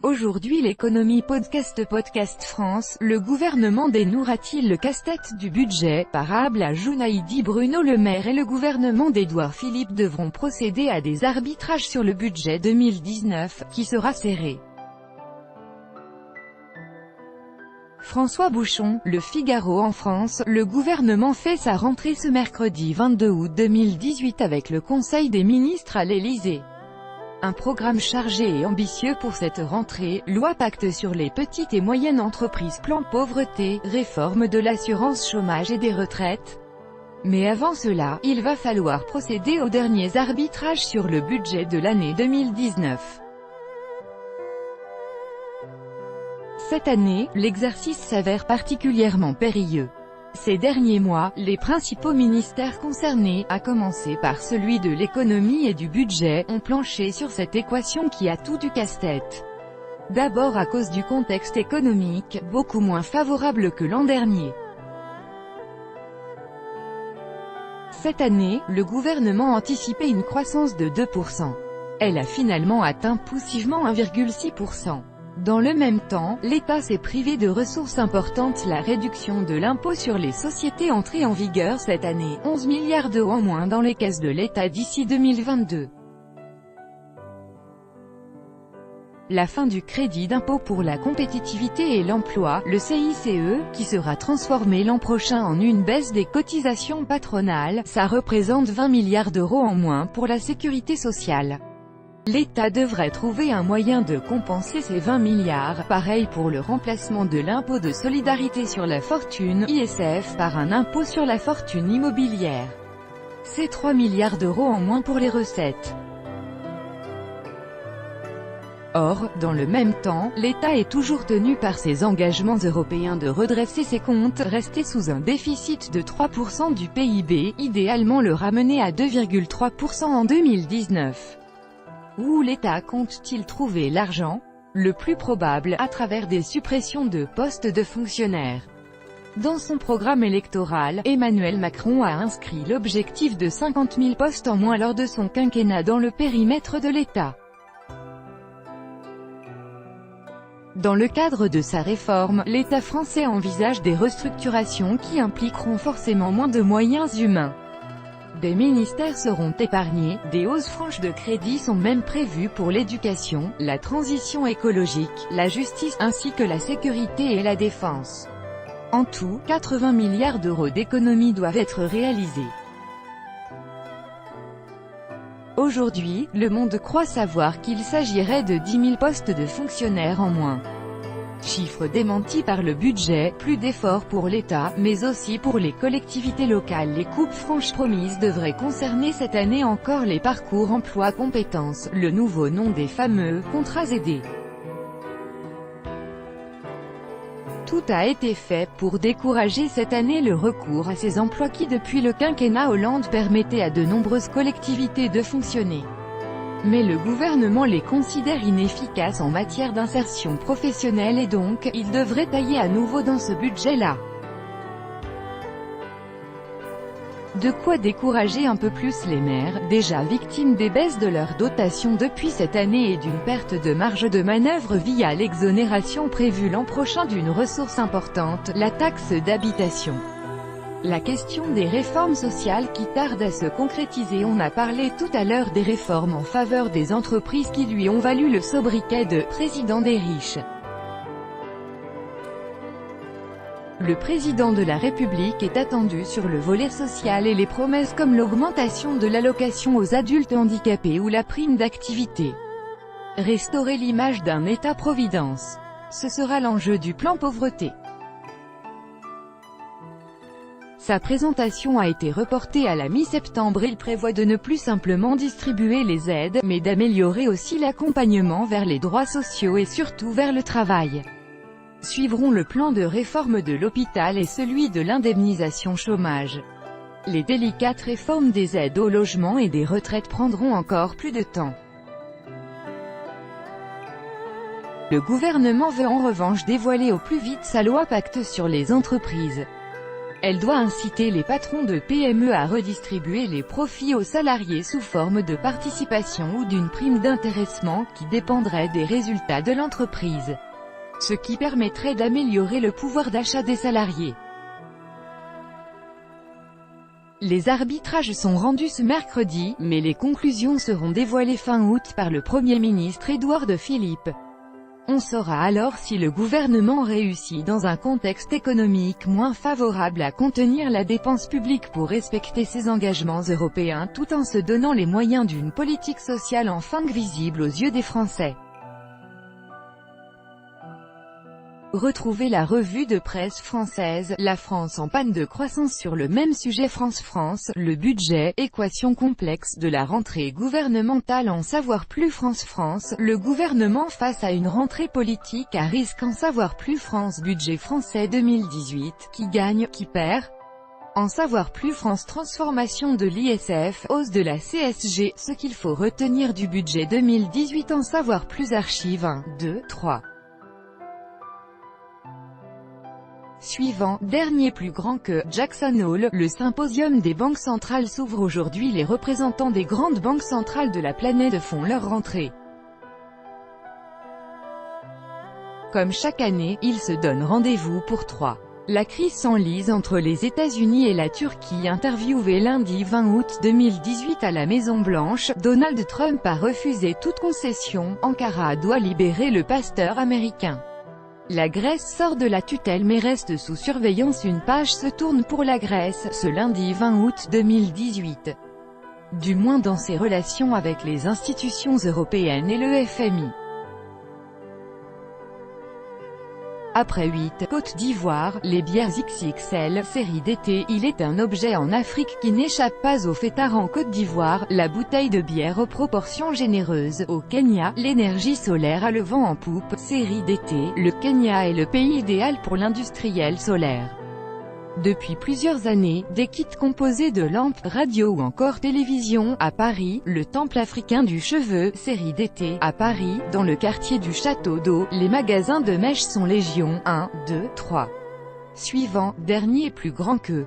Aujourd'hui l'économie Podcast France, le gouvernement dénouera-t-il le casse-tête du budget, parable à Junaidi Bruno Le Maire et le gouvernement d'Édouard Philippe devront procéder à des arbitrages sur le budget 2019, qui sera serré. François Bouchon, Le Figaro. En France, le gouvernement fait sa rentrée ce mercredi 22 août 2018 avec le Conseil des ministres à l'Élysée. Un programme chargé et ambitieux pour cette rentrée, loi pacte sur les petites et moyennes entreprises, plan pauvreté, réforme de l'assurance chômage et des retraites. Mais avant cela, il va falloir procéder aux derniers arbitrages sur le budget de l'année 2019. Cette année, l'exercice s'avère particulièrement périlleux. Ces derniers mois, les principaux ministères concernés, à commencer par celui de l'économie et du budget, ont planché sur cette équation qui a tout du casse-tête. D'abord à cause du contexte économique, beaucoup moins favorable que l'an dernier. Cette année, le gouvernement anticipait une croissance de 2%. Elle a finalement atteint poussivement 1,6%. Dans le même temps, l'État s'est privé de ressources importantes. La réduction de l'impôt sur les sociétés entrée en vigueur cette année, 11 milliards d'euros en moins dans les caisses de l'État d'ici 2022. La fin du crédit d'impôt pour la compétitivité et l'emploi, le CICE, qui sera transformé l'an prochain en une baisse des cotisations patronales, ça représente 20 milliards d'euros en moins pour la sécurité sociale. L'État devrait trouver un moyen de compenser ces 20 milliards, pareil pour le remplacement de l'impôt de solidarité sur la fortune, ISF, par un impôt sur la fortune immobilière. C'est 3 milliards d'euros en moins pour les recettes. Or, dans le même temps, l'État est toujours tenu par ses engagements européens de redresser ses comptes, rester sous un déficit de 3% du PIB, idéalement le ramener à 2,3% en 2019. Où l'État compte-t-il trouver l'argent? Le plus probable, à travers des suppressions de postes de fonctionnaires. Dans son programme électoral, Emmanuel Macron a inscrit l'objectif de 50 000 postes en moins lors de son quinquennat dans le périmètre de l'État. Dans le cadre de sa réforme, l'État français envisage des restructurations qui impliqueront forcément moins de moyens humains. Des ministères seront épargnés, des hausses franches de crédit sont même prévues pour l'éducation, la transition écologique, la justice, ainsi que la sécurité et la défense. En tout, 80 milliards d'euros d'économies doivent être réalisés. Aujourd'hui, Le Monde croit savoir qu'il s'agirait de 10 000 postes de fonctionnaires en moins. Chiffre démenti par le budget, plus d'efforts pour l'État, mais aussi pour les collectivités locales. Les coupes franches promises devraient concerner cette année encore les parcours emploi compétences, le nouveau nom des fameux « contrats aidés ». Tout a été fait pour décourager cette année le recours à ces emplois qui depuis le quinquennat Hollande permettaient à de nombreuses collectivités de fonctionner. Mais le gouvernement les considère inefficaces en matière d'insertion professionnelle et donc, il devrait tailler à nouveau dans ce budget-là. De quoi décourager un peu plus les maires, déjà victimes des baisses de leur dotation depuis cette année et d'une perte de marge de manœuvre via l'exonération prévue l'an prochain d'une ressource importante, la taxe d'habitation. La question des réformes sociales qui tardent à se concrétiser. On a parlé tout à l'heure des réformes en faveur des entreprises qui lui ont valu le sobriquet de « président des riches ». Le président de la République est attendu sur le volet social et les promesses comme l'augmentation de l'allocation aux adultes handicapés ou la prime d'activité. Restaurer l'image d'un État-providence. Ce sera l'enjeu du plan pauvreté. Sa présentation a été reportée à la mi-septembre. Il prévoit de ne plus simplement distribuer les aides, mais d'améliorer aussi l'accompagnement vers les droits sociaux et surtout vers le travail. Suivront le plan de réforme de l'hôpital et celui de l'indemnisation chômage. Les délicates réformes des aides au logement et des retraites prendront encore plus de temps. Le gouvernement veut en revanche dévoiler au plus vite sa loi pacte sur les entreprises. Elle doit inciter les patrons de PME à redistribuer les profits aux salariés sous forme de participation ou d'une prime d'intéressement qui dépendrait des résultats de l'entreprise, ce qui permettrait d'améliorer le pouvoir d'achat des salariés. Les arbitrages sont rendus ce mercredi, mais les conclusions seront dévoilées fin août par le Premier ministre Édouard Philippe. On saura alors si le gouvernement réussit dans un contexte économique moins favorable à contenir la dépense publique pour respecter ses engagements européens tout en se donnant les moyens d'une politique sociale enfin visible aux yeux des Français. Retrouvez la revue de presse française, La France en panne de croissance sur le même sujet. France, le budget, équation complexe de la rentrée gouvernementale. En savoir plus. France, le gouvernement face à une rentrée politique à risque. En savoir plus. France, budget français 2018, qui gagne, qui perd? En savoir plus. France, transformation de l'ISF, hausse de la CSG, ce qu'il faut retenir du budget 2018. En savoir plus. Archives 1, 2, 3. Suivant, dernier plus grand que Jackson Hole, le symposium des banques centrales s'ouvre aujourd'hui. Les représentants des grandes banques centrales de la planète font leur rentrée. Comme chaque année, ils se donnent rendez-vous pour 3. La crise s'enlise entre les États-Unis et la Turquie. Interviewé lundi 20 août 2018 à la Maison-Blanche, Donald Trump a refusé toute concession. Ankara doit libérer le pasteur américain. La Grèce sort de la tutelle mais reste sous surveillance. Une page se tourne pour la Grèce, ce lundi 20 août 2018. Du moins dans ses relations avec les institutions européennes et le FMI. Après 8, Côte d'Ivoire, les bières XXL, série d'été, il est un objet en Afrique qui n'échappe pas aux fêtards. En Côte d'Ivoire, la bouteille de bière aux proportions généreuses. Au Kenya, l'énergie solaire a le vent en poupe, série d'été, le Kenya est le pays idéal pour l'industriel solaire. Depuis plusieurs années, des kits composés de lampes, radio ou encore télévision. À Paris, le Temple africain du cheveu, série d'été. À Paris, dans le quartier du Château d'Eau, les magasins de mèches sont légion. 1, 2, 3. Suivant, dernier plus grand que